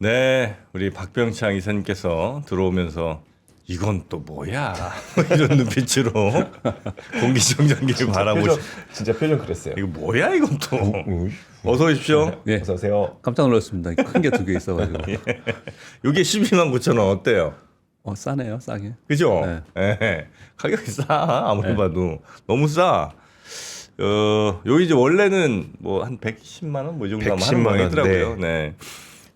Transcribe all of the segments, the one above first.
네, 우리 박병창 이사님께서 들어오면서 이건 또 뭐야 이런 눈빛으로 공기청정기를 바라보시. 진짜 표정 그랬어요. 이거 뭐야 이건 또. 어서 오십시오. 네, 어서 오세요. 깜짝 놀랐습니다. 큰 게 두 개 있어가지고. 이게 12만 9천 원 어때요? 싸네요, 싸게. 그죠? 네. 예. 가격이 싸 아무리 봐도 너무 싸. 여기 이제 원래는 뭐 한 110만 원 뭐 이 정도 하는 110만 원, 모양이더라고요. 네.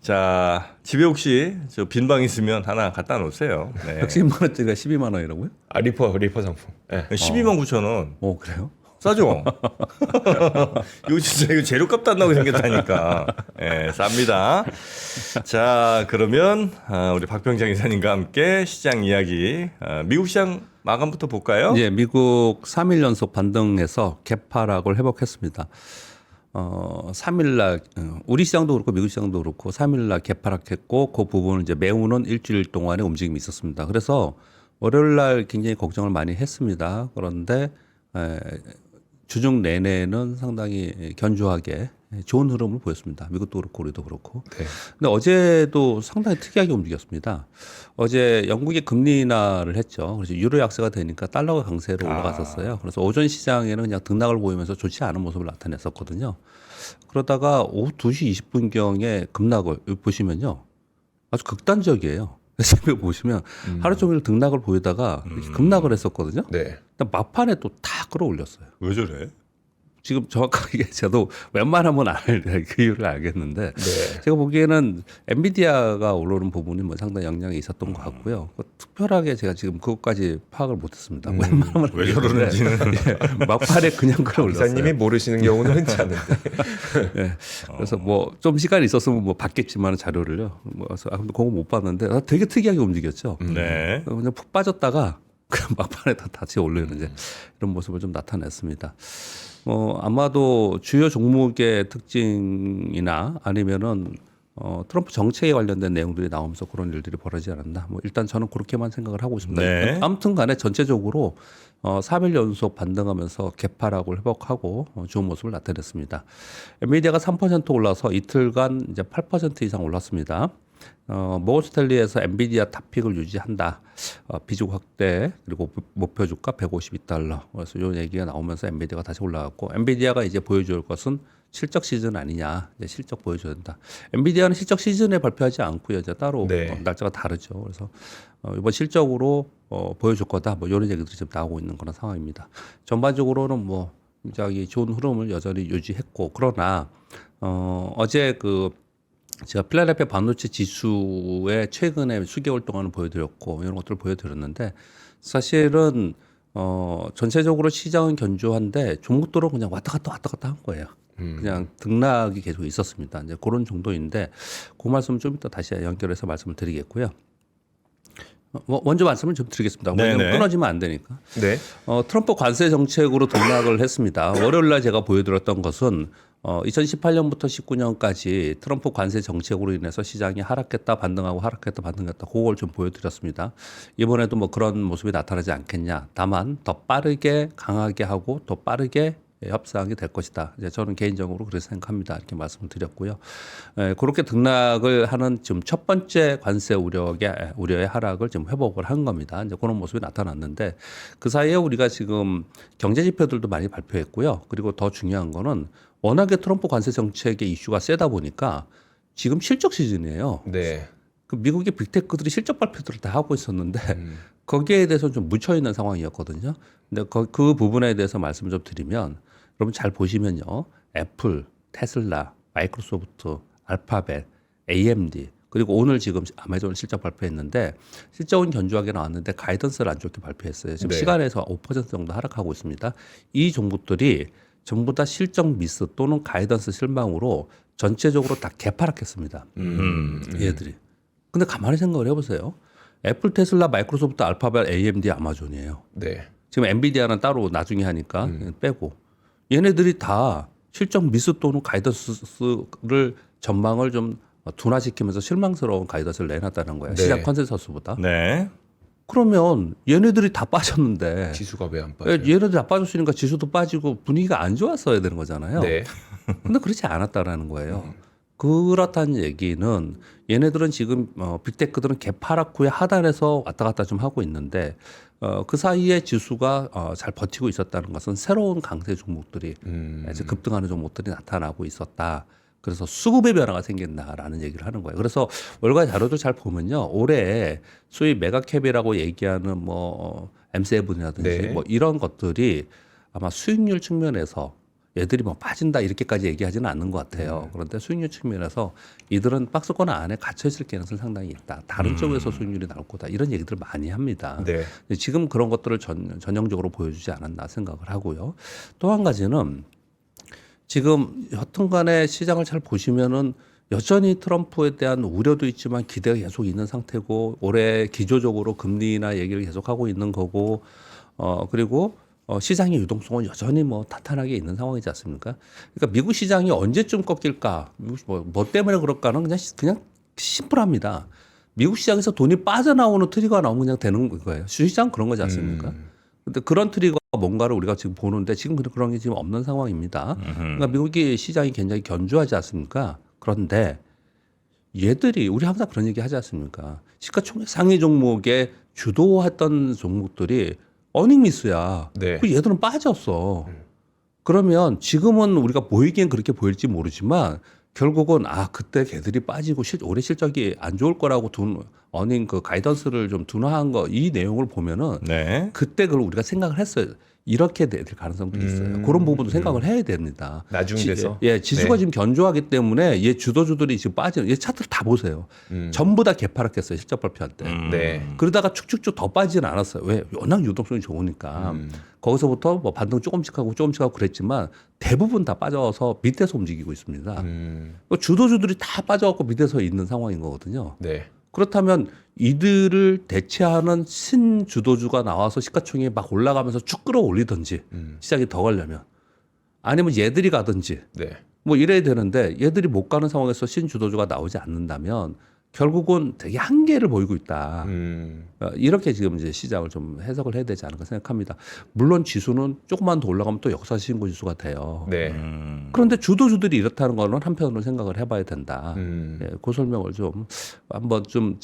자, 집에 혹시 저 빈방 있으면 하나 갖다 놓으세요. 네. 110만 원짜리가 12만 원이라고요? 아 리퍼 상품. 네. 12만 9천 원. 그래요? 싸죠? 이거 진짜 이거 재료값도 안 나오게 생겼다니까. 예, 쌉니다. 자, 그러면 우리 박병장 이사님과 함께 시장 이야기, 미국 시장 마감부터 볼까요? 예, 미국 3일 연속 반등해서 개파락을 회복했습니다. 3일날 우리 시장도 그렇고 미국 시장도 그렇고 3일날 개파락했고 그 부분을 이제 메우는 일주일 동안의 움직임이 있었습니다. 그래서 월요일날 굉장히 걱정을 많이 했습니다. 그런데 주중 내내는 상당히 견조하게 좋은 흐름을 보였습니다. 미국도 그렇고 우리도 그렇고. 네. 근데 어제도 상당히 특이하게 움직였습니다. 어제 영국이 금리 인하를 했죠. 그래서 유로 약세가 되니까 달러가 강세로 올라갔었어요. 그래서 오전 시장에는 그냥 등락을 보이면서 좋지 않은 모습을 나타냈었거든요. 그러다가 오후 2시 20분경에 급락을 보시면요. 아주 극단적이에요. 집에 보시면 하루 종일 등락을 보이다가 이렇게 급락을 했었거든요. 네. 근데 막판에 또 다 끌어올렸어요. 왜 저래? 지금 정확하게 저도 웬만하면 그 이유를 알겠는데 네. 제가 보기에는 엔비디아가 오르는 부분이 뭐 상당히 영향이 있었던 것 같고요. 특별하게 제가 지금 그것까지 파악을 못했습니다. 웬만하면 왜 저러는지는. 막판에 그냥 끌어올렸어요. 기사님이 모르시는 경우는 흔치 않은데. 예. 그래서 뭐 좀 시간이 있었으면 뭐 봤겠지만 자료를요. 그래서 그거 못 봤는데 되게 특이하게 움직였죠. 네. 그냥 푹 빠졌다가 그냥 막판에 다 다시 올리는 이제 이런 모습을 좀 나타냈습니다. 아마도 주요 종목의 특징이나 아니면은 트럼프 정책에 관련된 내용들이 나오면서 그런 일들이 벌어지지 않았나. 뭐 일단 저는 그렇게만 생각을 하고 있습니다. 네. 아무튼 간에 전체적으로 3일 연속 반등하면서 개파락을 회복하고 좋은 모습을 나타냈습니다. 엔비디아가 3% 올라서 이틀간 이제 8% 이상 올랐습니다. 모건스탠리에서 엔비디아 탑픽을 유지한다. 비중 확대 그리고 목표 주가 152달러. 그래서 이 얘기가 나오면서 엔비디아가 다시 올라갔고 엔비디아가 이제 보여줄 것은 실적 시즌 아니냐. 이제 실적 보여줘야 된다. 엔비디아는 실적 시즌에 발표하지 않고요. 이제 따로 네. 날짜가 다르죠. 그래서 이번 실적으로 보여줄 거다. 뭐 이런 얘기들이 지금 나오고 있는 그런 상황입니다. 전반적으로는 뭐 굉장히 좋은 흐름을 여전히 유지했고 그러나 어제 제가 필라델피아 반도체 지수의 최근에 수개월 동안은 보여드렸고 이런 것들을 보여드렸는데 사실은 전체적으로 시장은 견조한데 종목들은 그냥 왔다 갔다 한 거예요. 그냥 등락이 계속 있었습니다. 이제 그런 정도인데 그 말씀 좀 이따 다시 연결해서 말씀을 드리겠고요. 먼저 말씀을 좀 드리겠습니다. 왜냐하면 끊어지면 안 되니까. 네. 트럼프 관세 정책으로 등락을 했습니다. 월요일날 제가 보여드렸던 것은 2018년부터 19년까지 트럼프 관세 정책으로 인해서 시장이 하락했다 반등하고 하락했다 반등했다 그걸 좀 보여드렸습니다. 이번에도 뭐 그런 모습이 나타나지 않겠냐. 다만 더 빠르게 강하게 하고 더 빠르게 협상이 될 것이다. 이제 저는 개인적으로 그렇게 생각합니다. 이렇게 말씀을 드렸고요. 그렇게 등락을 하는 지금 첫 번째 관세 우려의 하락을 지금 회복을 한 겁니다. 이제 그런 모습이 나타났는데 그 사이에 우리가 지금 경제 지표들도 많이 발표했고요. 그리고 더 중요한 거는 워낙에 트럼프 관세 정책의 이슈가 세다 보니까 지금 실적 시즌이에요. 네. 그 미국의 빅테크들이 실적 발표들을 다 하고 있었는데 거기에 대해서 좀 묻혀 있는 상황이었거든요. 근데 그 부분에 대해서 말씀을 좀 드리면 여러분 잘 보시면요. 애플, 테슬라, 마이크로소프트, 알파벳, AMD 그리고 오늘 지금 아마존 실적 발표했는데 실적은 견조하게 나왔는데 가이던스를 안 좋게 발표했어요. 지금 네. 시간에서 5% 정도 하락하고 있습니다. 이 종목들이 전부 다 실적 미스 또는 가이던스 실망으로 전체적으로 다 개파락했습니다. 얘들이. 근데 가만히 생각을 해보세요. 애플, 테슬라, 마이크로소프트, 알파벳, AMD, 아마존이에요. 네. 지금 엔비디아는 따로 나중에 하니까 빼고 얘네들이 다 실적 미스 또는 가이던스를 전망을 좀 둔화시키면서 실망스러운 가이던스를 내놨다는 거예요. 네. 시장 컨센서스보다. 네. 그러면 얘네들이 다 빠졌는데 지수가 왜 안 빠져요? 얘네들이 다 빠졌으니까 지수도 빠지고 분위기가 안 좋았어야 되는 거잖아요. 네. 근데 그렇지 않았다라는 거예요. 그렇다는 얘기는 얘네들은 지금 빅테크들은 개파락후의 하단에서 왔다 갔다 좀 하고 있는데 그 사이에 지수가 잘 버티고 있었다는 것은 새로운 강세 종목들이 이제 급등하는 종목들이 나타나고 있었다. 그래서 수급의 변화가 생긴다라는 얘기를 하는 거예요. 그래서 월가 자료도 잘 보면요. 올해 소위 메가캡이라고 얘기하는 뭐 M7이라든지 네. 뭐 이런 것들이 아마 수익률 측면에서 얘들이 뭐 빠진다 이렇게까지 얘기하지는 않는 것 같아요. 그런데 수익률 측면에서 이들은 박스권 안에 갇혀 있을 가능성이 상당히 있다. 다른 쪽에서 수익률이 나올 거다. 이런 얘기들을 많이 합니다. 네. 근데 지금 그런 것들을 전형적으로 보여주지 않았나 생각을 하고요. 또 한 가지는 지금 여튼간에 시장을 잘 보시면은 여전히 트럼프에 대한 우려도 있지만 기대가 계속 있는 상태고 올해 기조적으로 금리나 얘기를 계속하고 있는 거고 그리고 시장의 유동성은 여전히 뭐 탄탄하게 있는 상황이지 않습니까? 그러니까 미국 시장이 언제쯤 꺾일까? 미국 뭐 때문에 그럴까는 그냥 심플합니다. 미국 시장에서 돈이 빠져나오는 트리거가 나오면 그냥 되는 거예요. 주식시장 그런 거지 않습니까? 근데 그런 트리거가 뭔가를 우리가 지금 보는데 지금 그런 게 지금 없는 상황입니다. 그러니까 미국의 시장이 굉장히 견조하지 않습니까? 그런데 얘들이 우리 항상 그런 얘기 하지 않습니까? 시가총액 상위 종목에 주도했던 종목들이 어닝 미스야. 네. 그 얘들은 빠졌어. 그러면 지금은 우리가 보이기엔 그렇게 보일지 모르지만 결국은 그때 걔들이 빠지고 올해 실적이 안 좋을 거라고 어닝 그 가이던스를 좀 둔화한 거 이 내용을 보면은 네. 그때 그걸 우리가 생각을 했어요. 이렇게 될 가능성도 있어요. 그런 부분도 생각을 해야 됩니다. 나중 돼서. 지수가 네. 지금 견조하기 때문에 얘 주도주들이 지금 빠지는 얘 차트를 다 보세요. 전부 다 개파락했어요. 실적 발표할 때. 네. 그러다가 축축축 더 빠지지는 않았어요. 왜? 워낙 유동성이 좋으니까. 거기서부터 뭐 반등 조금씩 하고 그랬지만 대부분 다 빠져서 밑에서 움직이고 있습니다. 주도주들이 다 빠져갖고 밑에서 있는 상황인 거거든요. 네. 그렇다면 이들을 대체하는 신주도주가 나와서 시가총액이 막 올라가면서 쭉 끌어올리든지 시장이 더 가려면 아니면 얘들이 가든지 네. 뭐 이래야 되는데 얘들이 못 가는 상황에서 신주도주가 나오지 않는다면 결국은 되게 한계를 보이고 있다. 이렇게 지금 이제 시장을 좀 해석을 해야 되지 않을까 생각합니다. 물론 지수는 조금만 더 올라가면 또 역사 신고 지수가 돼요. 네. 그런데 주도주들이 이렇다는 거는 한편으로 생각을 해봐야 된다. 예, 그 설명을 좀 한번 좀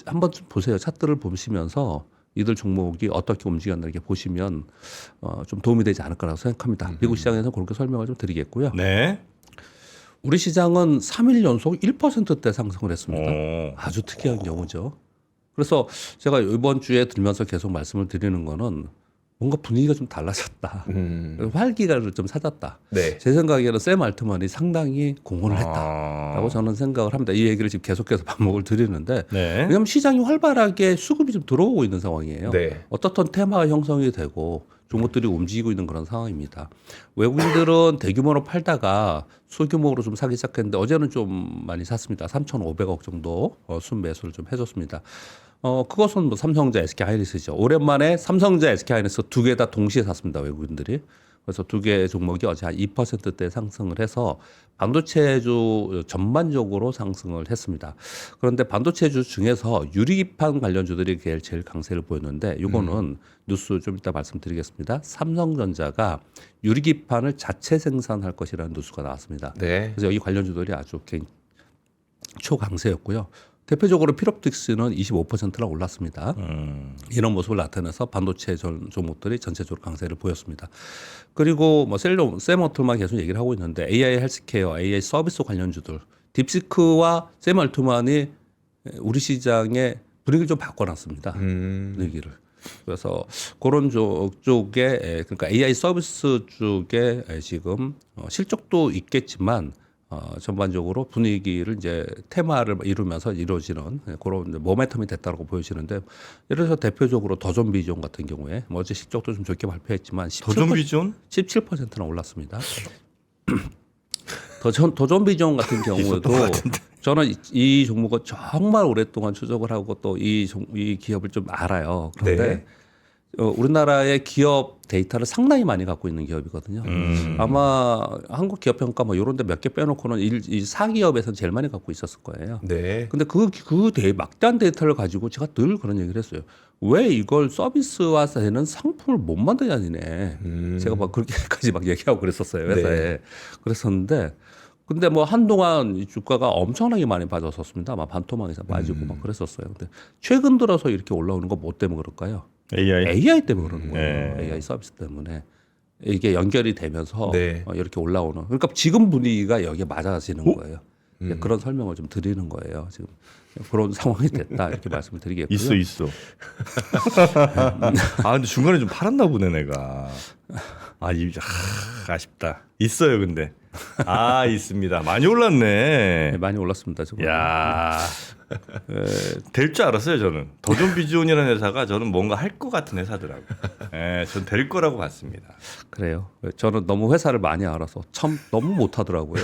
보세요. 차트를 보시면서 이들 종목이 어떻게 움직였나 이렇게 보시면 좀 도움이 되지 않을까라고 생각합니다. 미국 시장에서 그렇게 설명을 좀 드리겠고요. 네. 우리 시장은 3일 연속 1%대 상승을 했습니다. 오. 아주 특이한 경우죠. 그래서 제가 이번 주에 들면서 계속 말씀을 드리는 거는 뭔가 분위기가 좀 달라졌다. 활기를 좀 찾았다. 네. 제 생각에는 샘 알트만이 상당히 공헌을 했다라고 저는 생각을 합니다. 이 얘기를 지금 계속해서 반복을 드리는데 네. 왜냐하면 시장이 활발하게 수급이 좀 들어오고 있는 상황이에요. 네. 어떻든 테마가 형성이 되고 종목들이 움직이고 있는 그런 상황입니다. 외국인들은 대규모로 팔다가 소규모로 좀 사기 시작했는데 어제는 좀 많이 샀습니다. 3,500억 정도 순매수를 좀 해줬습니다. 그것은 뭐 삼성전자, SK하이닉스죠. 오랜만에 삼성전자, SK하이닉스 두 개 다 동시에 샀습니다. 외국인들이. 그래서 두 개의 종목이 어제 한 2%대 상승을 해서 반도체주 전반적으로 상승을 했습니다. 그런데 반도체주 중에서 유리기판 관련주들이 제일 강세를 보였는데 이거는 뉴스 좀 이따 말씀드리겠습니다. 삼성전자가 유리기판을 자체 생산할 것이라는 뉴스가 나왔습니다. 네. 그래서 여기 관련주들이 아주 초강세였고요. 대표적으로 필옵틱스는 25%나 올랐습니다. 이런 모습을 나타내서 반도체 종목들이 전체적으로 강세를 보였습니다. 그리고 뭐 샘얼트만 계속 얘기를 하고 있는데 AI 헬스케어, AI 서비스 관련주들, 딥시크와 샘얼트만이 우리 시장의 분위기를 좀 바꿔놨습니다. 분위기를. 그래서 그런 쪽에 그러니까 AI 서비스 쪽에 지금 실적도 있겠지만 전반적으로 분위기를 이제 테마를 이루면서 이루어지는 그런 모멘텀이 됐다고 보여지는데 예를 들어서 대표적으로 더존비전 같은 경우에 뭐 어제 실적도 좀 좋게 발표했지만 더존비전 17%나 올랐습니다. 더존비전 같은 경우에도 저는 이 종목을 정말 오랫동안 추적을 하고 또 이 기업을 좀 알아요. 그런데 네. 우리나라의 기업 데이터를 상당히 많이 갖고 있는 기업이거든요. 아마 한국 기업 평가 뭐 이런 데 몇 개 빼놓고는 이 4기업에서는 제일 많이 갖고 있었을 거예요. 네. 근데 막대한 데이터를 가지고 제가 늘 그런 얘기를 했어요. 왜 이걸 서비스화 되는 상품을 못 만드냐니네. 제가 막 그렇게까지 막 얘기하고 그랬었어요. 회사에. 네. 그랬었는데 근데 뭐 한동안 이 주가가 엄청나게 많이 빠졌었습니다. 막 반토막 이상 빠지고 막 그랬었어요. 근데 최근 들어서 이렇게 올라오는 거 뭐 때문에 그럴까요? AI 때문에 그러는 거예요. 네. AI 서비스 때문에. 이게 연결이 되면서 네. 이렇게 올라오는. 그러니까 지금 분위기가 여기에 맞아지는 거예요. 그런 설명을 좀 드리는 거예요. 지금 그런 상황이 됐다 이렇게 말씀을 드리겠고요. 있어. 아 근데 중간에 좀 팔았나 보네 내가. 아쉽다. 있어요 근데. 있습니다. 많이 올랐네. 네, 많이 올랐습니다. 지금. 야, 될 줄 알았어요 저는. 더존비즈온이라는 회사가 저는 뭔가 할 것 같은 회사더라고요. 전 될 거라고 봤습니다. 그래요. 저는 너무 회사를 많이 알아서 참 너무 못하더라고요.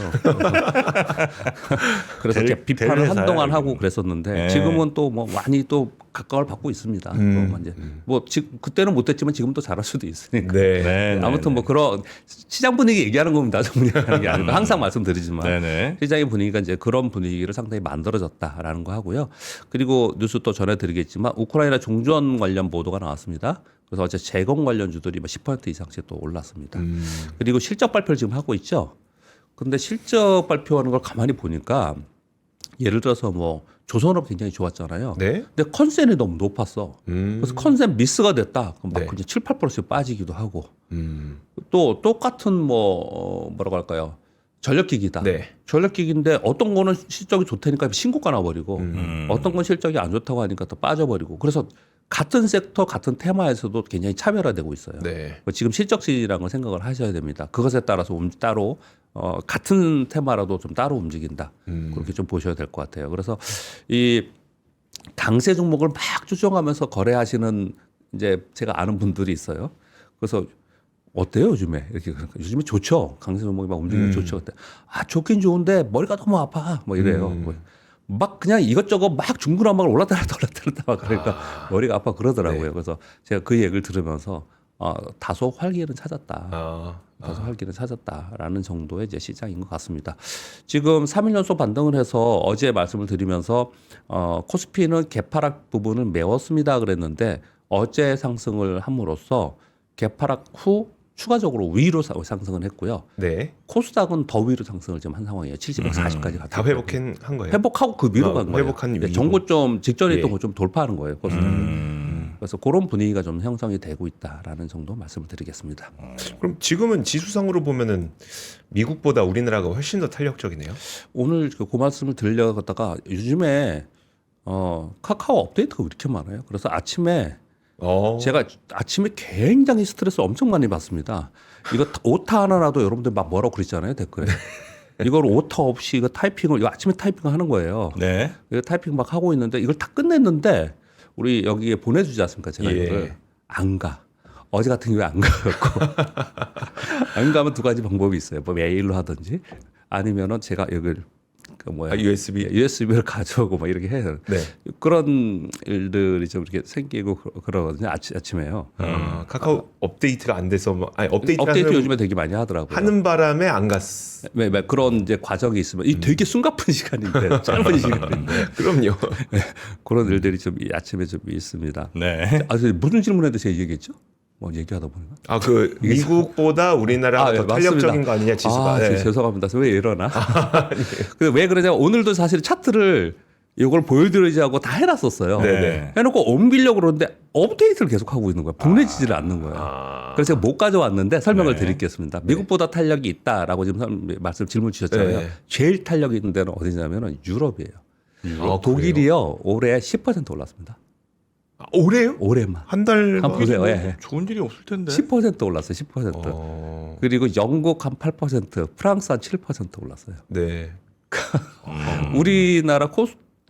그래서 될 이렇게 비판을 회사야, 한동안 이거는. 하고 그랬었는데 네. 지금은 또 뭐 많이 또 각광을 받고 있습니다. 또 이제 뭐 지금 그때는 못했지만 지금 또 잘할 수도 있으니까. 네. 아무튼 뭐 그런 시장 분위기 얘기하는 겁니다. 정리하는 게 아니고 항상 말씀드리지만 네네. 시장의 분위기가 이제 그런 분위기를 상당히 만들어졌다라는 거 하고요. 그리고 뉴스 또 전해드리겠지만 우크라이나 종전 관련 보도가 나왔습니다. 그래서 어제 재건 관련주들이 10% 이상씩 또 올랐습니다. 그리고 실적 발표를 지금 하고 있죠. 근데 실적 발표하는 걸 가만히 보니까 예를 들어서 뭐 조선업 굉장히 좋았잖아요. 네. 근데 컨센이 너무 높았어. 그래서 컨센 미스가 됐다. 그럼 막 네. 그냥 7, 8%씩 빠지기도 하고. 음. 또 똑같은 뭐라고 할까요? 전력기기다. 네. 전력기기인데 어떤 거는 실적이 좋다니까 신고가 나버리고 어떤 건 실적이 안 좋다고 하니까 또 빠져버리고. 그래서 같은 섹터 같은 테마에서도 굉장히 차별화되고 있어요. 네. 지금 실적실이라는 걸 생각을 하셔야 됩니다. 그것에 따라서 따로 같은 테마라도 좀 따로 움직인다. 그렇게 좀 보셔야 될 것 같아요. 그래서 이 강세 종목을 막 추종하면서 거래하시는 이제 제가 아는 분들이 있어요. 그래서 어때요 요즘에 이렇게 그러니까 요즘에 좋죠. 강세 종목이 막 움직이면 좋죠. 그때 좋긴 좋은데 머리가 너무 아파 뭐 이래요. 막 그냥 이것저것 막 중구난방을 올랐다 막 그러니까 머리가 아파 그러더라고요. 네. 그래서 제가 그 얘기를 들으면서 다소 활기는 찾았다. 아. 다소 활기는 찾았다라는 정도의 이제 시장인 것 같습니다. 지금 3일 연속 반등을 해서 어제 말씀을 드리면서 코스피는 개파락 부분을 메웠습니다 그랬는데 어제 상승을 함으로써 개파락 후 추가적으로 위로 상승을 했고요. 네. 코스닥은 더 위로 상승을 지금 한 상황이에요. 740까지 갔다. 다 회복한 거예요. 회복하고 그 위로 간 거예요. 회복한 네, 위로. 정고점 직전에 있던 예. 거 좀 돌파하는 거예요. 코스닥은. 그래서 그런 분위기가 좀 형성이 되고 있다라는 정도 말씀을 드리겠습니다. 그럼 지금은 지수상으로 보면은 미국보다 우리나라가 훨씬 더 탄력적이네요. 오늘 그 말씀을 드리려다가 요즘에 카카오 업데이트가 왜 이렇게 많아요? 그래서 아침에 제가 아침에 굉장히 스트레스 엄청 많이 받습니다. 이거 오타 하나라도 여러분들 막 뭐라고 그랬잖아요 댓글에. 이걸 오타 없이 이거 타이핑을 이거 아침에 타이핑을 하는 거예요. 네. 이거 타이핑 막 하고 있는데 이걸 다 끝냈는데 우리 여기에 보내주지 않습니까? 제가 예. 이거를 안 가. 어제 같은 경우에 안 가갖고 안 가면 두 가지 방법이 있어요. 뭐 메일로 하든지 아니면은 제가 여기를 USB. USB를 가져오고 막 이렇게 해요. 네. 그런 일들이 좀 이렇게 생기고 그러거든요. 아침에요. 카카오 업데이트가 안 돼서 업데이트 요즘에 되게 많이 하더라고요. 하는 바람에 안 갔어. 왜 그런 이제 과정이 있으면 이 되게 숨가쁜 시간인데 짧은 시간인데 그럼요. 그런 일들이 좀 아침에 좀 있습니다. 네. 무슨 질문했는데 제가 얘기했죠? 뭐 얘기하다 보니까. 미국보다 우리나라가 더 탄력적인 맞습니다. 거 아니냐 지수가. 네. 죄송합니다. 왜 이러나? 근데 왜 그러냐면 오늘도 사실 차트를 이걸 보여드리지 하고 다 해놨었어요. 네네. 해놓고 옮기려고 그러는데 업데이트를 계속 하고 있는 거야. 보내지지를 않는 거예요. 그래서 제가 못 가져왔는데 설명을 드리겠습니다. 미국보다 탄력이 있다라고 지금 질문 주셨잖아요. 네. 제일 탄력이 있는 데는 어디냐면 유럽이에요. 그래요? 독일이요 올해 10% 올랐습니다. 올해요? 올해만. 한 달. 한번 보세요. 예. 좋은 일이 없을 텐데. 10% 올랐어요. 10%. 그리고 영국 한 8%, 프랑스 한 7% 올랐어요. 네. 우리나라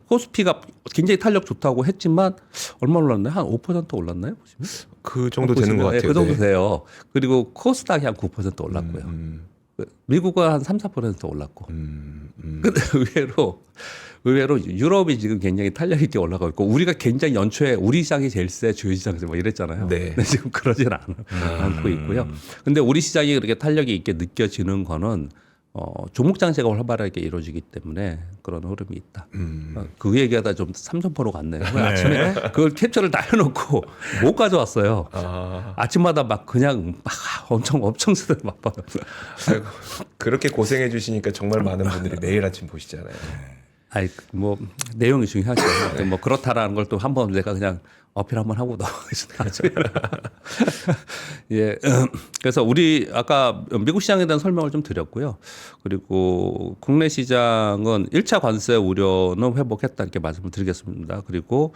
코스피가 굉장히 탄력 좋다고 했지만 얼마 올랐나요? 한 5% 올랐나요? 보시면 그 정도 되는 것 같아요. 그 정도 네. 돼요. 그리고 코스닥이 한 9% 올랐고요. 미국은 한 3, 4% 올랐고. 근데 의외로 유럽이 지금 굉장히 탄력 있게 올라가고 있고 우리가 굉장히 연초에 우리 시장이 제일 세 주요 시장에서 뭐 이랬잖아요. 네. 근데 지금 그러진 않고 있고요. 근데 우리 시장이 그렇게 탄력이 있게 느껴지는 거는 조목 장세가 활발하게 이루어지기 때문에 그런 흐름이 있다. 그 얘기하다 좀 삼천포로 갔네요. 아침에 그걸 캡처를 다 해놓고 못 가져왔어요. 아침마다 막 그냥 막 엄청 쓰던 막 봐요. 아이고, 그렇게 고생해 주시니까 정말 많은 분들이 매일 아침 보시잖아요. 아이 뭐 내용이 중요하죠. 뭐 그렇다라는 걸 또 한번 내가 그냥 어필 한번 하고 넘어가겠습니다. 예. 그래서 우리 아까 미국 시장에 대한 설명을 좀 드렸고요. 그리고 국내 시장은 1차 관세 우려는 회복했다 이렇게 말씀을 드리겠습니다. 그리고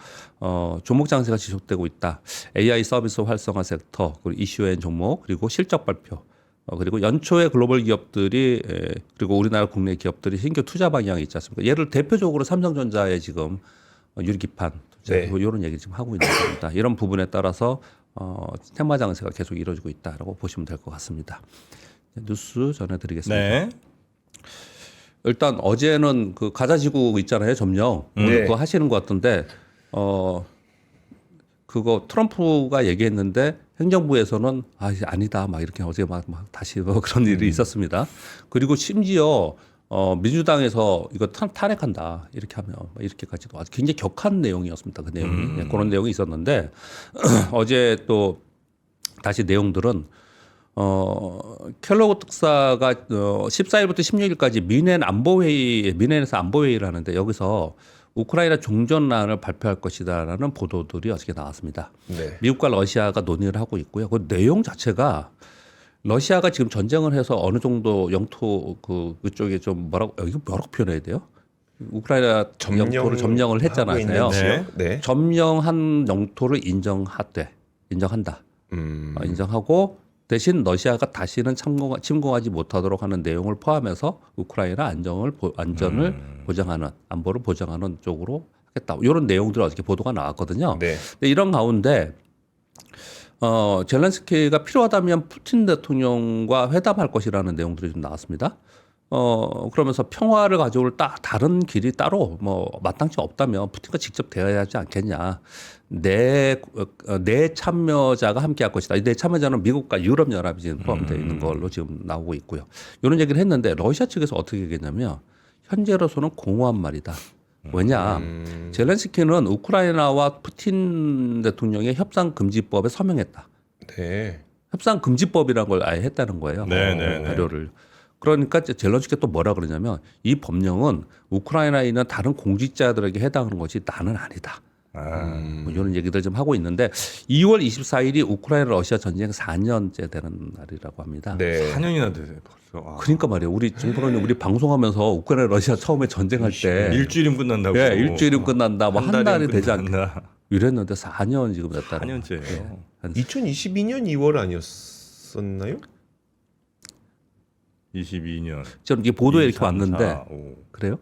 종목 장세가 지속되고 있다. AI 서비스 활성화 섹터, 그리고 이슈엔 종목, 그리고 실적 발표. 그리고 연초에 글로벌 기업들이 그리고 우리나라 국내 기업들이 신규 투자 방향이 있지 않습니까? 예를 대표적으로 삼성전자에 지금 유리기판 투자 네. 이런 얘기 지금 하고 있는 겁니다. 이런 부분에 따라서 테마 장세가 계속 이루어지고 있다라고 보시면 될 것 같습니다. 뉴스 전해드리겠습니다. 네. 일단 어제는 그 가자지구 있잖아요, 점령. 네. 오늘 그거 하시는 것 같던데 그거 트럼프가 얘기했는데 행정부에서는 아니다 막 이렇게 어제 막 다시 뭐 그런 일이 있었습니다. 그리고 심지어 민주당에서 이거 탄핵한다 이렇게 하면 이렇게까지도 아주 굉장히 격한 내용이었습니다. 그 내용이 네, 그런 내용이 있었는데 어제 또 다시 내용들은 켈로그 특사가 14일부터 16일까지 미넨에서 안보회의를 하는데 여기서 우크라이나 종전란을 발표할 것이다라는 보도들이 어저께 나왔습니다. 네. 미국과 러시아가 논의를 하고 있고요. 그 내용 자체가 러시아가 지금 전쟁을 해서 어느 정도 영토 그쪽에 좀 이거 뭐라고 표현해야 돼요? 우크라이나 영토를 점령을 했잖아요. 네. 네. 점령한 영토를 인정한다. 인정하고 대신 러시아가 다시는 침공하지 못하도록 하는 내용을 포함해서 우크라이나 안전을 보장하는 안보를 보장하는 쪽으로 하겠다. 이런 내용들 어저께 보도가 나왔거든요. 네. 근데 이런 가운데 젤렌스키가 필요하다면 푸틴 대통령과 회담할 것이라는 내용들이 좀 나왔습니다. 그러면서 평화를 가져올 다른 길이 따로 뭐 마땅치 없다면 푸틴과 직접 대화해야 하지 않겠냐. 내 참여자가 함께 할 것이다. 내 참여자는 미국과 유럽연합이 지금 포함되어 있는 걸로 지금 나오고 있고요. 이런 얘기를 했는데 러시아 측에서 어떻게 얘기했냐면 현재로서는 공허한 말이다. 왜냐. 젤렌스키는 우크라이나와 푸틴 대통령의 협상금지법에 서명했다. 네. 협상금지법이라는 걸 아예 했다는 거예요. 네. 발효를. 그러니까 젤렌스키가 또 뭐라 그러냐면 이 법령은 우크라이나에 있는 다른 공직자들에게 해당하는 것이 나는 아니다. 뭐 이런 얘기들 좀 하고 있는데 2월 24일이 우크라이나 러시아 전쟁 4년째 되는 날이라고 합니다. 네. 4년이나 되세요 벌써. 그러니까 말이에요. 우리 정프로님 우리 방송하면서 우크라이나 러시아 처음에 전쟁할 때 일주일이면 끝난다고. 예, 일주일이면 끝난다. 뭐 한 달이 되지 않나 않나. 이랬는데 4년 지금 됐다는 4년째예요. 2022년 2월 아니었었나요? 22년. 저는 이게 보도에 2, 이렇게 3, 왔는데 4, 5. 그래요?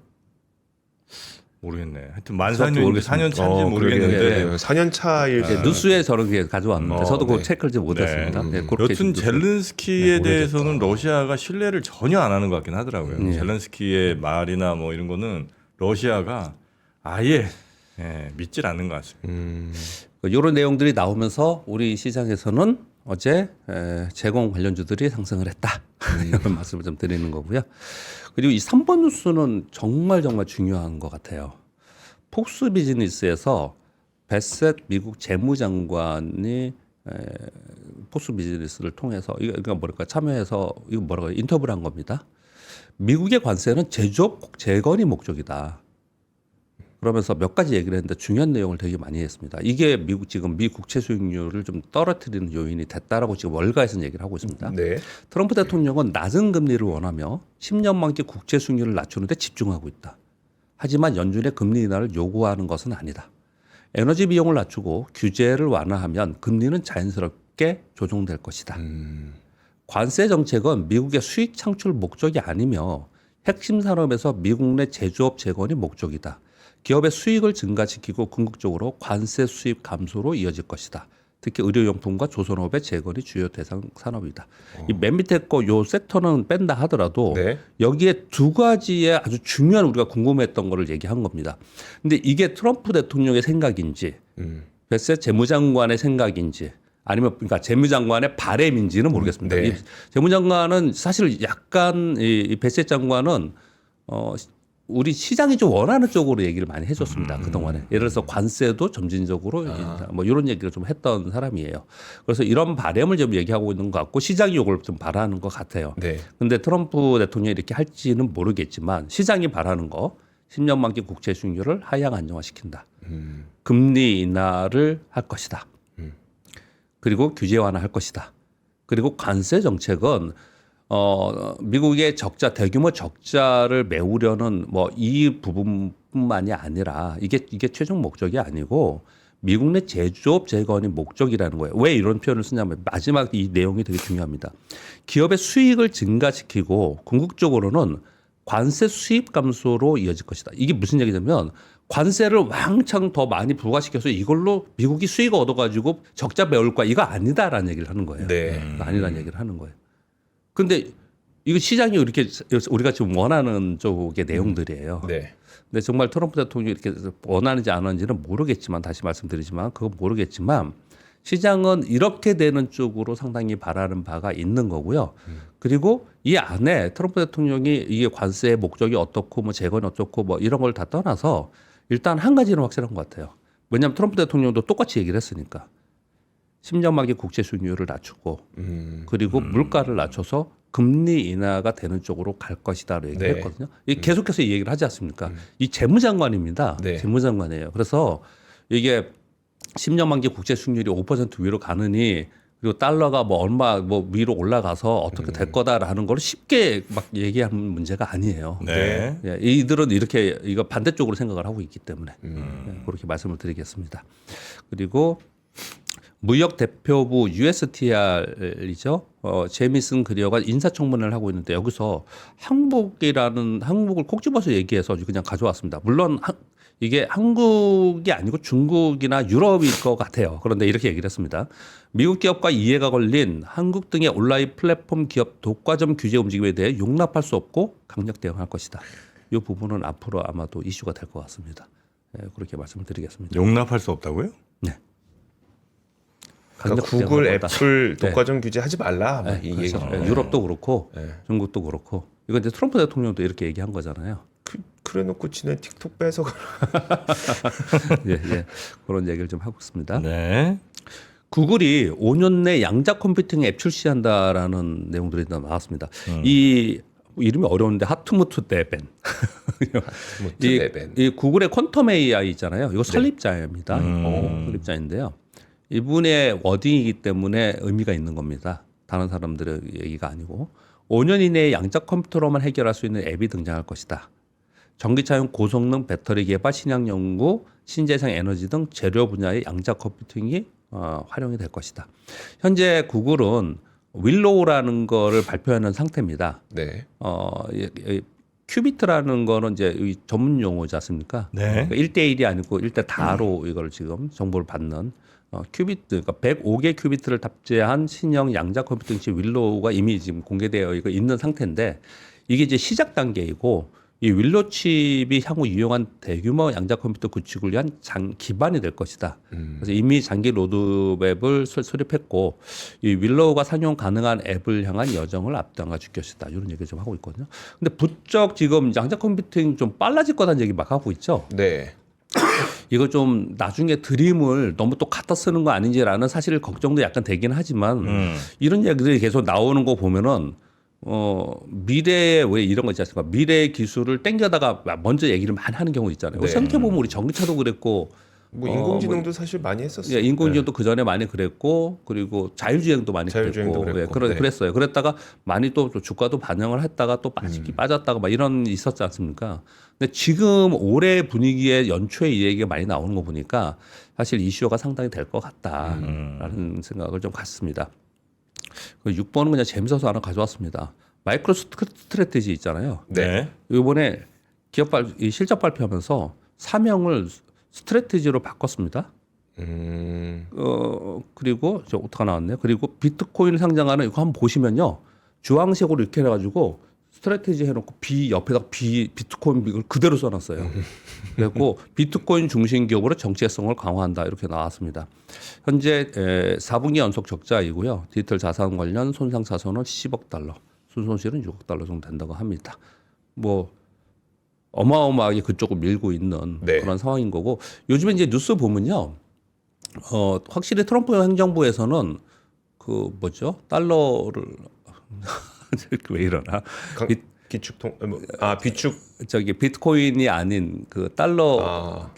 모르겠네. 하여튼 만 저도 4년, 모르겠습니다. 4년 차인지 모르겠는데. 네. 4년 차일 예, 뉴스에 저런 게 가져왔는데 저도 그거 네. 체크를 좀 못했습니다. 예, 그렇게 여튼 좀 젤렌스키에 네, 대해서는 러시아가 신뢰를 전혀 안 하는 것 같긴 하더라고요. 네. 젤렌스키의 말이나 뭐 이런 거는 러시아가 아예 믿질 않는 것 같습니다. 이런 내용들이 나오면서 우리 시장에서는 어제 제공 관련주들이 상승을 했다. 이런 말씀을 좀 드리는 거고요. 그리고 이 3번 뉴스는 정말 중요한 것 같아요. 폭스 비즈니스에서 베셋 미국 재무장관이 폭스 비즈니스를 통해서 이거 뭐랄까 참여해서 이거 뭐라고 인터뷰를 한 겁니다. 미국의 관세는 제조업 재건이 목적이다. 그러면서 몇 가지 얘기를 했는데 중요한 내용을 되게 많이 했습니다. 이게 지금 미 국채 수익률을 좀 떨어뜨리는 요인이 됐다라고 지금 월가에서 얘기를 하고 있습니다. 네. 트럼프 대통령은 낮은 금리를 원하며 10년 만기 국채 수익률을 낮추는 데 집중하고 있다. 하지만 연준의 금리 인하를 요구하는 것은 아니다. 에너지 비용을 낮추고 규제를 완화하면 금리는 자연스럽게 조정될 것이다. 관세 정책은 미국의 수익 창출 목적이 아니며 핵심 산업에서 미국 내 제조업 재건이 목적이다. 기업의 수익을 증가시키고 궁극적으로 관세 수입 감소로 이어질 것이다. 특히 의료용품과 조선업의 재건이 주요 대상 산업이다. 이 맨 밑에 거 요 섹터는 뺀다 하더라도 네. 여기에 두 가지의 아주 중요한 우리가 궁금했던 거를 얘기한 겁니다. 근데 이게 트럼프 대통령의 생각인지 베셋 재무장관의 생각인지 아니면 그러니까 재무장관의 바램인지는 모르겠습니다. 네. 이 재무장관은 사실 약간 이 베셋 장관은 우리 시장이 좀 원하는 쪽으로 얘기를 많이 해줬습니다. 그동안에. 예를 들어서 관세도 점진적으로 뭐 이런 얘기를 좀 했던 사람이에요. 그래서 이런 바램을 좀 얘기하고 있는 것 같고 시장이 이걸 좀 바라는 것 같아요. 네. 근데 트럼프 대통령이 이렇게 할지는 모르겠지만 시장이 바라는 거 10년 만기 국채 수익률을 하향 안정화시킨다. 금리 인하를 할 것이다. 그리고 규제 완화할 것이다. 그리고 관세 정책은 미국의 적자 대규모 적자를 메우려는 뭐 이 부분뿐만이 아니라 이게 최종 목적이 아니고 미국 내 제조업 재건이 목적이라는 거예요. 왜 이런 표현을 쓰냐면 마지막 이 내용이 되게 중요합니다. 기업의 수익을 증가시키고 궁극적으로는 관세 수입 감소로 이어질 것이다. 이게 무슨 얘기냐면 관세를 왕창 더 많이 부과시켜서 이걸로 미국이 수익을 얻어가지고 적자 메울 거야. 이거 아니다라는 얘기를 하는 거예요. 네. 아니라는 얘기를 하는 거예요. 근데 이거 시장이 이렇게 우리가 지금 원하는 쪽의 내용들이에요. 네. 근데 정말 트럼프 대통령이 이렇게 원하는지 안 하는지는 모르겠지만 다시 말씀드리지만 그건 모르겠지만 시장은 이렇게 되는 쪽으로 상당히 바라는 바가 있는 거고요. 그리고 이 안에 트럼프 대통령이 이게 관세의 목적이 어떻고 뭐 재건이 어떻고 뭐 이런 걸 다 떠나서 일단 한 가지는 확실한 것 같아요. 왜냐하면 트럼프 대통령도 똑같이 얘기를 했으니까 10년 만기 국채 수익률을 낮추고 그리고 물가를 낮춰서 금리 인하가 되는 쪽으로 갈 것이다라고 네. 얘기했거든요. 이 계속해서 이 얘기를 하지 않습니까? 이 재무장관입니다. 네. 재무장관이에요. 그래서 이게 10년 만기 국채 수익률이 5% 위로 가느니 그리고 달러가 뭐 얼마 뭐 위로 올라가서 어떻게 될 거다라는 걸 쉽게 막 얘기하는 문제가 아니에요. 네. 예, 이들은 이렇게 이거 반대쪽으로 생각을 하고 있기 때문에 예, 그렇게 말씀을 드리겠습니다. 그리고 무역 대표부 USTR이죠. 제미슨 그리어가 인사청문회를 하고 있는데 여기서 한국을 콕 집어서 얘기해서 그냥 가져왔습니다. 물론 이게 한국이 아니고 중국이나 유럽일 것 같아요. 그런데 이렇게 얘기를 했습니다. 미국 기업과 이해가 걸린 한국 등의 온라인 플랫폼 기업 독과점 규제 움직임에 대해 용납할 수 없고 강력 대응할 것이다. 이 부분은 앞으로 아마도 이슈가 될 것 같습니다. 네, 그렇게 말씀을 드리겠습니다. 용납할 수 없다고요? 네. 그러니까 강력 구글, 대응할 거다. 애플 독과점 규제 하지 말라. 네, 이 그렇죠. 얘기죠. 네, 유럽도 그렇고 네. 중국도 그렇고 이건 이제 트럼프 대통령도 이렇게 얘기한 거잖아요. 그래놓고 지네 틱톡 빼서 예, 예. 그런 얘기를 좀 하고 있습니다. 네. 구글이 5년 내 양자 컴퓨팅 앱 출시한다라는 내용들이 나왔습니다. 이 이름이 어려운데 하트무트 데벤. 이 구글의 퀀텀 AI 있잖아요. 이거 설립자입니다. 설립자인데요. 이분의 워딩이기 때문에 의미가 있는 겁니다. 다른 사람들의 얘기가 아니고 5년 이내에 양자 컴퓨터로만 해결할 수 있는 앱이 등장할 것이다. 전기차용 고성능 배터리 개발, 신약 연구, 신재생 에너지 등 재료 분야의 양자 컴퓨팅이 활용이 될 것이다. 현재 구글은 윌로우라는 거를 발표하는 상태입니다. 네. 큐비트라는 거는 이제 이 전문 용어지 않습니까? 네. 그러니까 1대1이 아니고 1대4로 이걸 지금 정보를 받는 큐비트, 그러니까 105개 큐비트를 탑재한 신형 양자 컴퓨팅칩 윌로우가 이미 지금 공개되어 있는 상태인데 이게 이제 시작 단계이고 이 윌로우 칩이 향후 유용한 대규모 양자 컴퓨터 구축을 위한 기반이 될 것이다. 그래서 이미 장기 로드맵을 수립했고 이 윌로우가 상용 가능한 앱을 향한 여정을 앞당겨 줄 것이다. 이런 얘기를 좀 하고 있거든요. 근데 부쩍 지금 양자 컴퓨팅 좀 빨라질 거다는 얘기 막 하고 있죠. 네. 이거 좀 나중에 드림을 너무 또 갖다 쓰는 거 아닌지라는 사실 걱정도 약간 되긴 하지만 이런 얘기들이 계속 나오는 거 보면은 미래에 왜 이런 거 있지 않습니까? 미래의 기술을 땡겨다가 먼저 얘기를 많이 하는 경우 있잖아요. 네. 생각해보면 우리 전기차도 그랬고 뭐 인공지능도 사실 많이 했었어요. 예, 인공지능도 그 전에 많이 그랬고 그리고 자율주행도 많이 자율주행도 그랬고, 그랬고. 예, 그랬어요. 그랬다가 많이 또 주가도 반영을 했다가 또 빠졌다가 막 이런 있었지 않습니까? 근데 지금 올해 분위기에 연초에 이 얘기가 많이 나오는 거 보니까 사실 이슈가 상당히 될 것 같다라는 생각을 좀 갖습니다. 6번은 그냥 재밌어서 하나 가져왔습니다. 마이크로 스트래티지 있잖아요. 네. 이번에 이 실적 발표하면서 사명을 스트래티지로 바꿨습니다. 그리고 저 어떻게 나왔네요. 그리고 비트코인 상장하는 이거 한번 보시면요. 주황색으로 이렇게 해가지고 스트래테지 해놓고 옆에다가 비트코인 이걸 그대로 써놨어요. 그리고 비트코인 중심 기업으로 정체성을 강화한다 이렇게 나왔습니다. 현재 4분기 연속 적자이고요. 디지털 자산 관련 손상 차손은 10억 달러, 순손실은 6억 달러 정도 된다고 합니다. 뭐 어마어마하게 그쪽을 밀고 있는 네. 그런 상황인 거고 요즘에 이제 뉴스 보면요. 확실히 트럼프 행정부에서는 그 뭐죠? 달러를 왜 이러나? 기축통 비축 저기 비트코인이 아닌 그 달러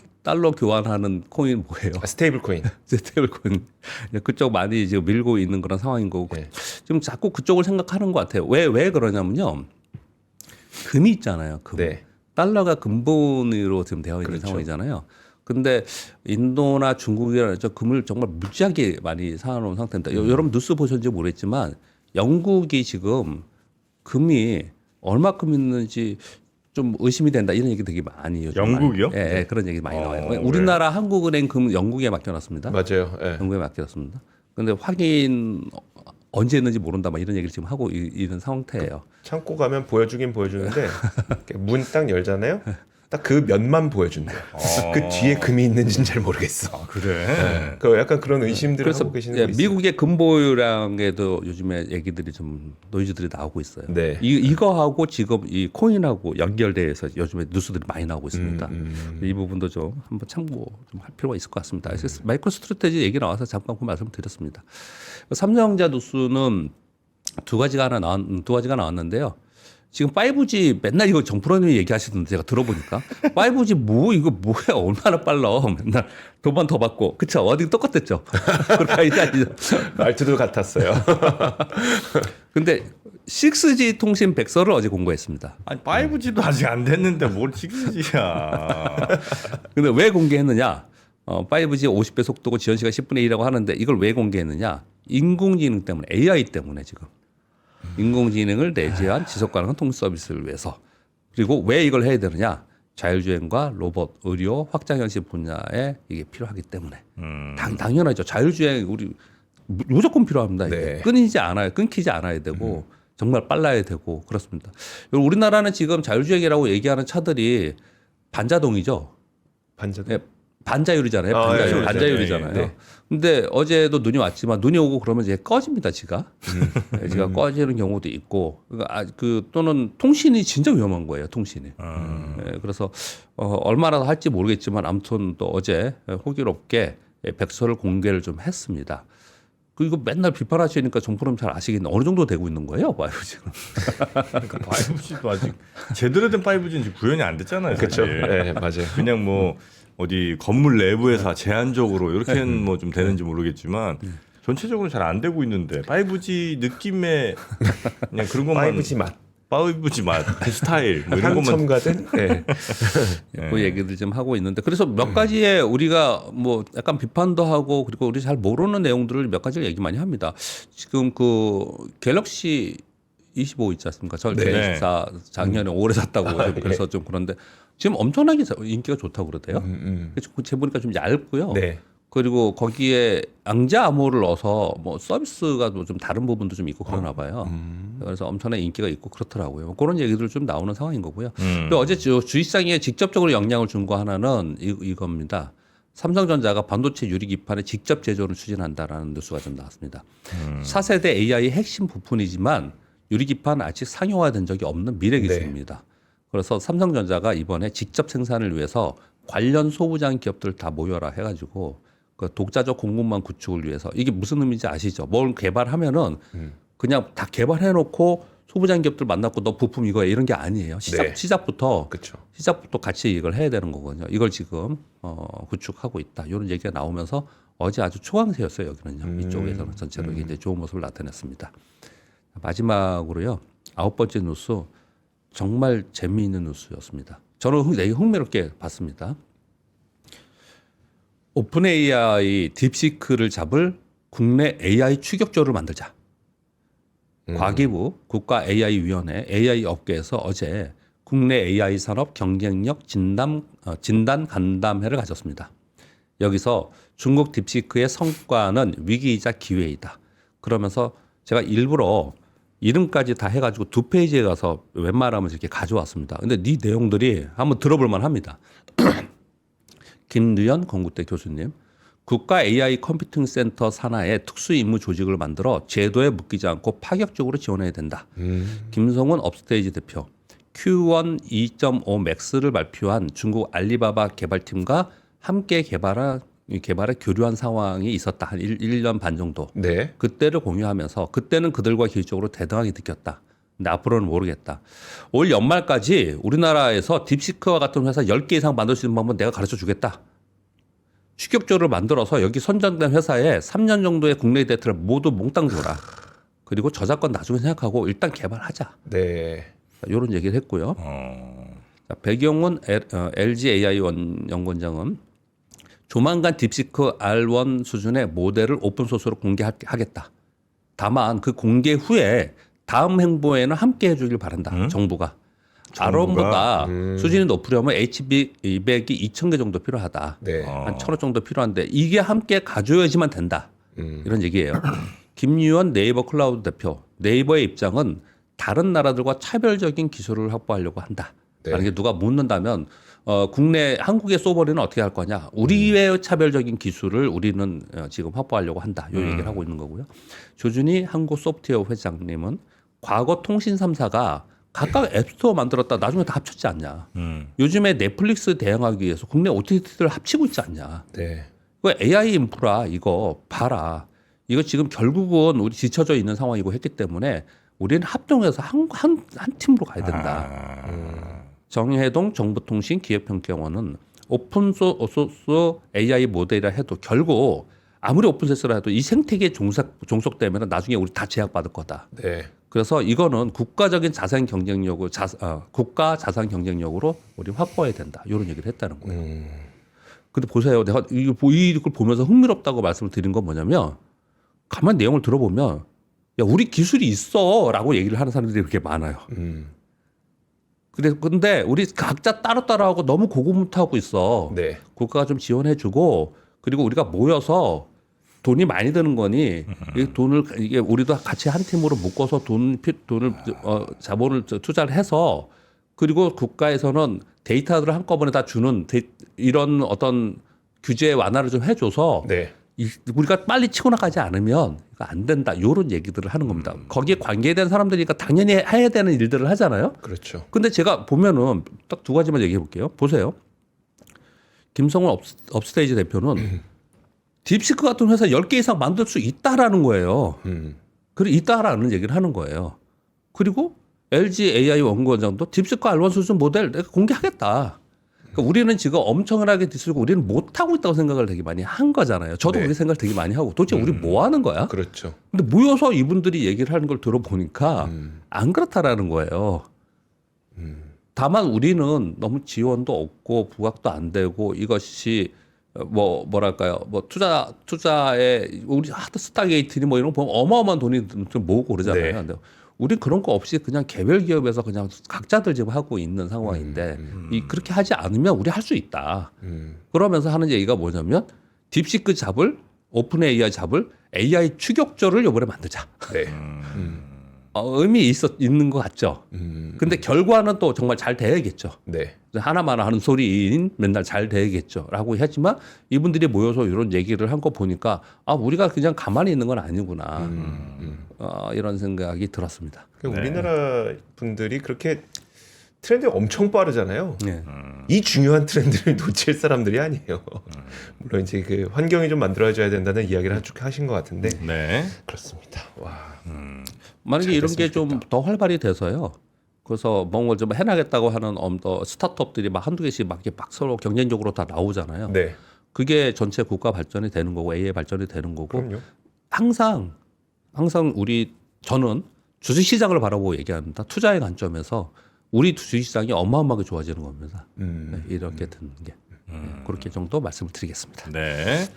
교환하는 코인 뭐예요? 스테이블 코인. 스테이블 코인 그쪽 많이 지금 밀고 있는 그런 상황인 거고 네. 지금 자꾸 그쪽을 생각하는 것 같아요. 왜 그러냐면요. 금이 있잖아요. 금. 네. 달러가 근본으로 지금 되어 있는 그렇죠. 상황이잖아요. 근데 인도나 중국이나 저 금을 정말 무지하게 많이 사놓은 상태입니다. 여러분 뉴스 보셨는지 모르겠지만 영국이 지금 금이 얼마큼 있는지 좀 의심이 된다 이런 얘기 되게 많이 요즘 영국이요? 많이, 예, 그런 얘기 많이 나와요. 왜? 우리나라 한국은행 금 영국에 맡겨놨습니다. 맞아요. 예. 영국에 맡겨놨습니다. 근데 확인 언제 했는지 모른다 막 이런 얘기를 지금 하고 있는 상태예요. 창고 가면 보여주긴 보여주는데 문 딱 열잖아요. 딱 그 면만 보여준대요. 그 뒤에 금이 있는지는 잘 모르겠어. 그래. 네. 그 약간 그런 의심들을 그래서 하고 계시는 예, 거 있어요. 미국의 금보유량에도 요즘에 얘기들이 좀 노이즈들이 나오고 있어요. 네. 이거하고 지금 이 코인하고 연결돼서 요즘에 뉴스들이 많이 나오고 있습니다. 이 부분도 좀 한번 참고 좀 할 필요가 있을 것 같습니다. 그래서 마이크로 스트래테지 얘기 나와서 잠깐 그 말씀드렸습니다. 삼성전자 뉴스는 두 가지가 나왔는데요. 지금 5G 맨날 이거 정프로님이 얘기하시던데 제가 들어보니까 5G 이거 뭐야 얼마나 빨라 맨날 돈만 더 받고 그쵸 어디 똑같았죠. 그렇게 아니죠. 말투도 같았어요. 근데 6G 통신 백서를 어제 공개했습니다. 아니 5G도 아직 안 됐는데 뭘 6G야. 근데 왜 공개했느냐? 5G 50배 속도고 지연 시간 10분의 1이라고 하는데 이걸 왜 공개했느냐? 인공지능 때문에 AI 때문에 지금. 인공지능을 내재한 지속 가능한 통신 서비스를 위해서. 그리고 왜 이걸 해야 되느냐? 자율주행과 로봇, 의료, 확장현실 분야에 이게 필요하기 때문에. 당연하죠. 자율주행 우리 무조건 필요합니다. 이게. 네. 끊기지 않아야 되고 정말 빨라야 되고 그렇습니다. 우리나라는 지금 자율주행이라고 얘기하는 차들이 반자동이죠. 반자동. 예, 반자율이잖아요. 예, 반자율이잖아요. 네. 근데 어제도 눈이 왔지만 눈이 오고 그러면 이제 꺼집니다. 지가. 지가 꺼지는 경우도 있고 그러니까 또는 통신이 진짜 위험한 거예요. 통신이. 예, 그래서 얼마나 더 할지 모르겠지만 아무튼 또 어제 호기롭게 백서를 공개를 좀 했습니다. 이거 맨날 비판하시니까 정프로님 잘 아시겠는데 어느 정도 되고 있는 거예요? 5G는. 그러니까 5G도 아직 제대로 된 5G인지 구현이 안 됐잖아요. 그렇죠. 사실. 네, 맞아요. 그냥 뭐 어디 건물 내부에서 제한적으로 이렇게는 뭐 좀 되는지 모르겠지만 전체적으로 잘 안 되고 있는데 5G 느낌의 그냥 그런 것만 5G 맛. 5G 맛, 그 스타일 뭐 이런 것만 향첨가든. 네. 그 얘기들 좀 하고 있는데 그래서 몇 가지의 우리가 뭐 약간 비판도 하고 그리고 우리 잘 모르는 내용들을 몇 가지를 얘기 많이 합니다. 지금 그 갤럭시 25 있지 않습니까? 저 네. 24 작년에 오래 샀다고 그래서 좀 그런데 지금 엄청나게 인기가 좋다고 그러대요. 제 보니까 좀 얇고요. 네. 그리고 거기에 앙자 암호를 넣어서 뭐 서비스가 좀 다른 부분도 좀 있고 그러나 봐요. 그래서 엄청난 인기가 있고 그렇더라고요. 그런 얘기들 좀 나오는 상황인 거고요. 그리고 어제 주식시장에 직접적으로 영향을 준 거 하나는 이겁니다. 삼성전자가 반도체 유리 기판의 직접 제조를 추진한다라는 뉴스가 좀 나왔습니다. 4세대 AI 핵심 부품이지만 유리 기판 아직 상용화된 적이 없는 미래 기술입니다. 그래서 삼성전자가 이번에 직접 생산을 위해서 관련 소부장 기업들 다 모여라 해가지고 그 독자적 공급망 구축을 위해서 이게 무슨 의미인지 아시죠? 뭘 개발하면은 그냥 다 개발해놓고 소부장 기업들 만났고 너 부품 이거야 이런 게 아니에요. 시작부터 그렇죠. 시작부터 같이 이걸 해야 되는 거거든요. 이걸 지금 구축하고 있다. 이런 얘기가 나오면서 어제 아주 초강세였어요. 여기는요. 이쪽에서는 전체로 굉장히 좋은 모습을 나타냈습니다. 마지막으로요. 9번째 뉴스 정말 재미있는 뉴스였습니다. 저는 되게 흥미롭게 봤습니다. 오픈 AI 딥시크를 잡을 국내 AI 추격조를 만들자. 과기부 국가 AI위원회 AI 업계에서 어제 국내 AI 산업 경쟁력 진단 간담회를 가졌습니다. 여기서 중국 딥시크의 성과는 위기이자 기회이다. 그러면서 제가 일부러 이름까지 다 해가지고 2페이지에 가서 웬만하면 이렇게 가져왔습니다. 근데 이 내용들이 한번 들어볼 만합니다. 김두현 건국대 교수님, 국가 AI 컴퓨팅 센터 산하에 특수 임무 조직을 만들어 제도에 묶이지 않고 파격적으로 지원해야 된다. 김성훈 업스테이지 대표, Q1 2.5 맥스를 발표한 중국 알리바바 개발팀과 함께 개발에 교류한 상황이 있었다. 한 1년 반 정도. 네. 그때를 공유하면서 그때는 그들과 기술적으로 대등하게 느꼈다. 근데 앞으로는 모르겠다. 올 연말까지 우리나라에서 딥시크와 같은 회사 10개 이상 만들 수 있는 방법 내가 가르쳐 주겠다. 추격조를 만들어서 여기 선정된 회사에 3년 정도의 국내 데이터를 모두 몽땅 줘라. 그리고 저작권 나중에 생각하고 일단 개발하자. 네. 이런 얘기를 했고요. 자, 배경훈 LG AI 연구원장은 조만간 딥시크 R1 수준의 모델을 오픈소스로 공개하겠다. 다만 그 공개 후에 다음 행보에는 함께 해주길 바란다. 정부가. R1보다 수준이 높으려면 HB200이 2,000개 정도 필요하다. 네. 한 1,000원 정도 필요한데 이게 함께 가져야지만 된다. 이런 얘기예요. 김유원 네이버 클라우드 대표. 네이버의 입장은 다른 나라들과 차별적인 기술을 확보하려고 한다. 네. 만약에 누가 묻는다면 국내 한국의 소버리는 어떻게 할 거냐? 우리의 차별적인 기술을 우리는 지금 확보하려고 한다. 이 얘기를 하고 있는 거고요. 조준희 한국 소프트웨어 회장님은 과거 통신 3사가 각각 앱스토어 만들었다 나중에 다 합쳤지 않냐. 요즘에 넷플릭스 대응하기 위해서 국내 OTT를 합치고 있지 않냐. 네. 그 AI 인프라 이거 봐라. 이거 지금 결국은 우리 지쳐져 있는 상황이고 했기 때문에 우리는 합동해서 한 팀으로 가야 된다. 정혜동 정보통신 기획평가원은 오픈소스 AI 모델이라 해도 결국 아무리 오픈소스라 해도 이 생태계에 종속되면 나중에 우리 다 제약받을 거다. 네. 그래서 이거는 국가적인 자산 경쟁력을 국가 자산 경쟁력으로 우리 확보해야 된다. 이런 얘기를 했다는 거예요. 근데 보세요. 내가 이걸 보면서 흥미롭다고 말씀을 드린 건 뭐냐면 가만 내용을 들어보면 야, 우리 기술이 있어라고 얘기를 하는 사람들이 그렇게 많아요. 근데 우리 각자 따로따로 하고 너무 고군분투하고 있어. 네. 국가가 좀 지원해주고 그리고 우리가 모여서 돈이 많이 드는 거니 이게 우리도 같이 한 팀으로 묶어서 돈을 자본을 투자를 해서 그리고 국가에서는 데이터들을 한꺼번에 다 주는 이런 어떤 규제 완화를 좀 해줘서 네. 우리가 빨리 치고 나가지 않으면 이거 안 된다. 이런 얘기들을 하는 겁니다. 거기에 관계된 사람들이니까 당연히 해야 되는 일들을 하잖아요. 그렇죠. 근데 제가 보면은 딱 두 가지만 얘기해 볼게요. 보세요. 김성훈 업스테이지 대표는 딥시크 같은 회사 10개 이상 만들 수 있다라는 거예요. 그리고 있다라는 얘기를 하는 거예요. 그리고 LG AI 연구원장도 딥시크 R1 수준 모델 내가 공개하겠다. 그러니까 우리는 지금 엄청나게 뒤쓰고 우리는 못하고 있다고 생각을 되게 많이 한 거잖아요. 저도 네. 그렇게 생각을 되게 많이 하고 도대체 우리 뭐 하는 거야? 그렇죠. 근데 모여서 이분들이 얘기를 하는 걸 들어보니까 안 그렇다라는 거예요. 다만 우리는 너무 지원도 없고 부각도 안 되고 이것이 뭐랄까요? 투자에 우리 하드 스타게이트니 뭐 이런 거 보면 어마어마한 돈이 좀 모으고 그러잖아요. 네. 근데 우리 그런 거 없이 그냥 개별 기업에서 그냥 각자들 지금 하고 있는 상황인데 그렇게 하지 않으면 우리 할 수 있다. 그러면서 하는 얘기가 뭐냐면 딥시크 잡을 오픈 AI 잡을 AI 추격조를 이번에 만들자. 네. 의미 있는 것 같죠. 근데 결과는 또 정말 잘 돼야겠죠. 네. 하나만 하는 소리인 맨날 잘 돼야겠죠. 라고 했지만 이분들이 모여서 이런 얘기를 한 거 보니까 우리가 그냥 가만히 있는 건 아니구나. 이런 생각이 들었습니다. 우리나라 분들이 그렇게 트렌드가 엄청 빠르잖아요. 네. 이 중요한 트렌드를 놓칠 사람들이 아니에요. 물론 이제 그 환경이 좀 만들어져야 된다는 이야기를 쭉 하신 것 같은데 네. 그렇습니다. 와. 만약에 이런 게 좀 더 활발히 돼서요. 그래서 뭔가 좀 해나겠다고 하는 스타트업들이 막 한두 개씩 막 서로 경쟁적으로 다 나오잖아요. 네. 그게 전체 국가 발전이 되는 거고 AI 발전이 되는 거고 그럼요. 항상 저는 주식시장을 바라보고 얘기합니다. 투자의 관점에서 우리 주식시장이 어마어마하게 좋아지는 겁니다. 네, 이렇게 듣는 게 그렇게 정도 말씀을 드리겠습니다. 네.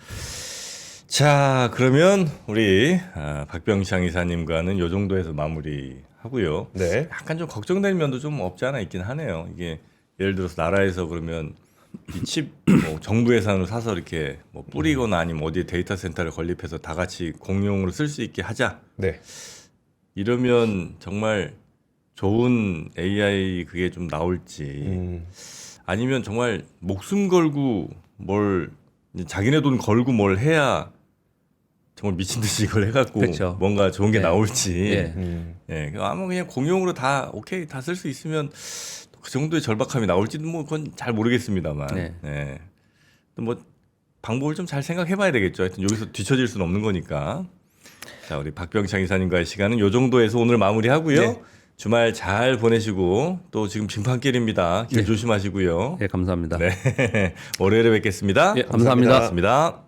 자, 그러면 우리 박병창 이사님과는 요 정도에서 마무리하고요. 네. 약간 좀 걱정되는 면도 좀 없지 않아 있긴 하네요. 이게 예를 들어서 나라에서 그러면 이 칩 뭐 정부 예산으로 사서 이렇게 뭐 뿌리거나 아니면 어디에 데이터 센터를 건립해서 다 같이 공용으로 쓸 수 있게 하자. 네. 이러면 정말 좋은 AI 그게 좀 나올지 아니면 정말 목숨 걸고 뭘 이제 자기네 돈 걸고 뭘 해야 정말 미친 듯이 이걸 해갖고 그렇죠. 뭔가 좋은 게 네. 나올지 예. 예, 아마 그냥 공용으로 다 오케이 다 쓸 수 있으면 그 정도의 절박함이 나올지는 뭐 그건 잘 모르겠습니다만 네. 예. 또 뭐 방법을 좀 잘 생각해봐야 되겠죠. 하여튼 여기서 뒤처질 수는 없는 거니까. 자, 우리 박병창 이사님과의 시간은 요 정도에서 오늘 마무리하고요. 네. 주말 잘 보내시고 또 지금 빙판길입니다. 길 네. 조심하시고요. 예, 감사합니다. 네. 월요일에 뵙겠습니다. 예, 감사합니다. 고맙습니다.